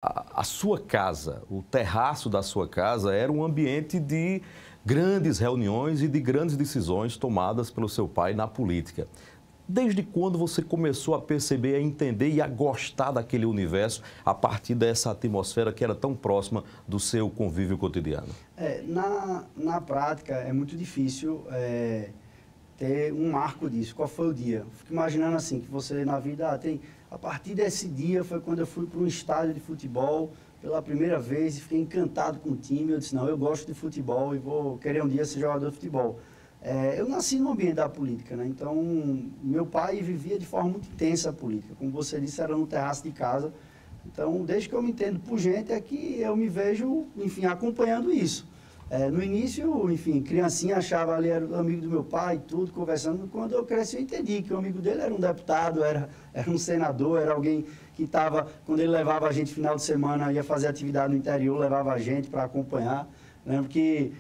A sua casa, o terraço da sua casa era um ambiente de grandes reuniões e de grandes decisões tomadas pelo seu pai na política. Desde quando você começou a perceber, a entender e a gostar daquele universo a partir dessa atmosfera que era tão próxima do seu convívio cotidiano? Na prática é muito difícil ter um marco disso. Qual foi o dia? Fico imaginando assim, que você na vida tem... A partir desse dia foi quando eu fui para um estádio de futebol pela primeira vez e fiquei encantado com o time. Eu disse, não, eu gosto de futebol e vou querer um dia ser jogador de futebol. Eu nasci no ambiente da política, né? Então meu pai vivia de forma muito intensa a política. Como você disse, era no terraço de casa. Então, desde que eu me entendo por gente, é que eu me vejo, enfim, acompanhando isso. No início, enfim, criancinha achava ali, era amigo do meu pai, tudo, conversando. Quando eu cresci, eu entendi que o amigo dele era um deputado, era um senador, era alguém que estava, quando ele levava a gente final de semana, ia fazer atividade no interior, levava a gente para acompanhar. Lembro que,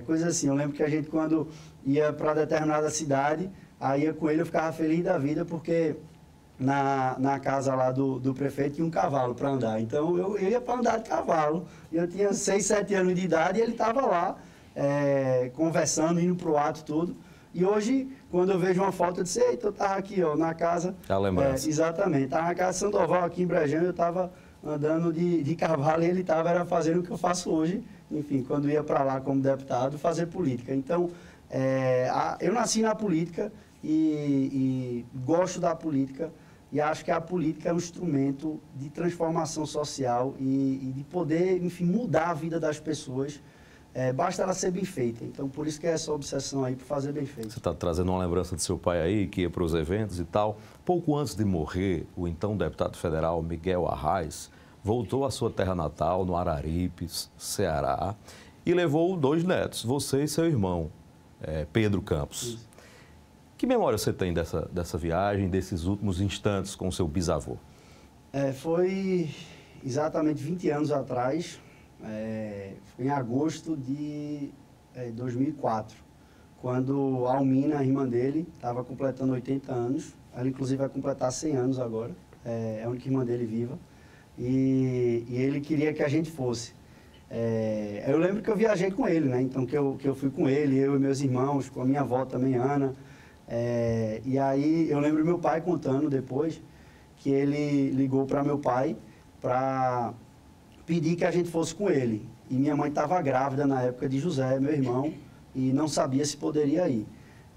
coisa assim, eu lembro que a gente, quando ia para determinada cidade, aí ia com ele, eu ficava feliz da vida, porque na casa lá do prefeito tinha um cavalo para andar. Então eu ia para andar de cavalo. Eu tinha 6, 7 anos de idade e ele estava lá conversando, indo para o ato, tudo. E hoje, quando eu vejo uma foto, eu disse, eita, eu estava aqui, ó, na casa... É a lembrança. Exatamente. Estava na casa de Sandoval, aqui em Brejão, eu estava andando de cavalo e ele estava fazendo o que eu faço hoje. Enfim, quando ia para lá como deputado, fazer política. Então, eu nasci na política e gosto da política. E acho que a política é um instrumento de transformação social e de poder, enfim, mudar a vida das pessoas. Basta ela ser bem feita. Então, por isso que é essa obsessão aí, por fazer bem feito. Você está trazendo uma lembrança de seu pai aí, que ia para os eventos e tal. Pouco antes de morrer, o então deputado federal Miguel Arraes voltou à sua terra natal, no Araripes, Ceará, e levou 2 netos, você e seu irmão, Pedro Campos. Isso. Que memória você tem dessa viagem, desses últimos instantes com o seu bisavô? Foi exatamente 20 anos atrás, foi em agosto de 2004, quando a Almina, a irmã dele, estava completando 80 anos. Ela, inclusive, vai completar 100 anos agora, é a única irmã dele viva. E ele queria que a gente fosse. Eu lembro que eu viajei com ele, né? Então, que eu fui com ele, eu e meus irmãos, com a minha avó também, Ana. E aí eu lembro meu pai contando depois que ele ligou para meu pai para pedir que a gente fosse com ele. E minha mãe estava grávida na época de José, meu irmão, e não sabia se poderia ir.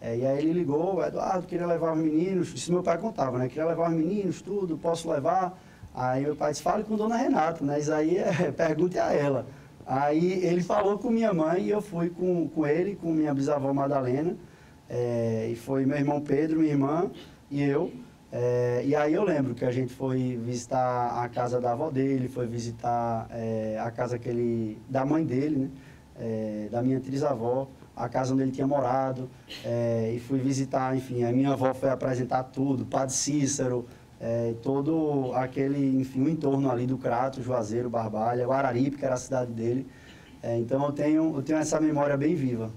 E aí ele ligou, Eduardo, queria levar os meninos, isso meu pai contava, né? Queria levar os meninos, tudo, posso levar? Aí meu pai disse, fale com dona Renata, né? Isso aí pergunte a ela. Aí ele falou com minha mãe e eu fui com ele, com minha bisavó Madalena. E foi meu irmão Pedro, minha irmã e eu. E aí eu lembro que a gente foi visitar a casa da avó dele, foi visitar a casa da mãe dele, né? Da minha trisavó, a casa onde ele tinha morado. E fui visitar, enfim, a minha avó foi apresentar tudo, Padre Cícero, todo aquele, enfim, o entorno ali do Crato, Juazeiro, Barbalha, o Araripe, que era a cidade dele. Então eu tenho essa memória bem viva.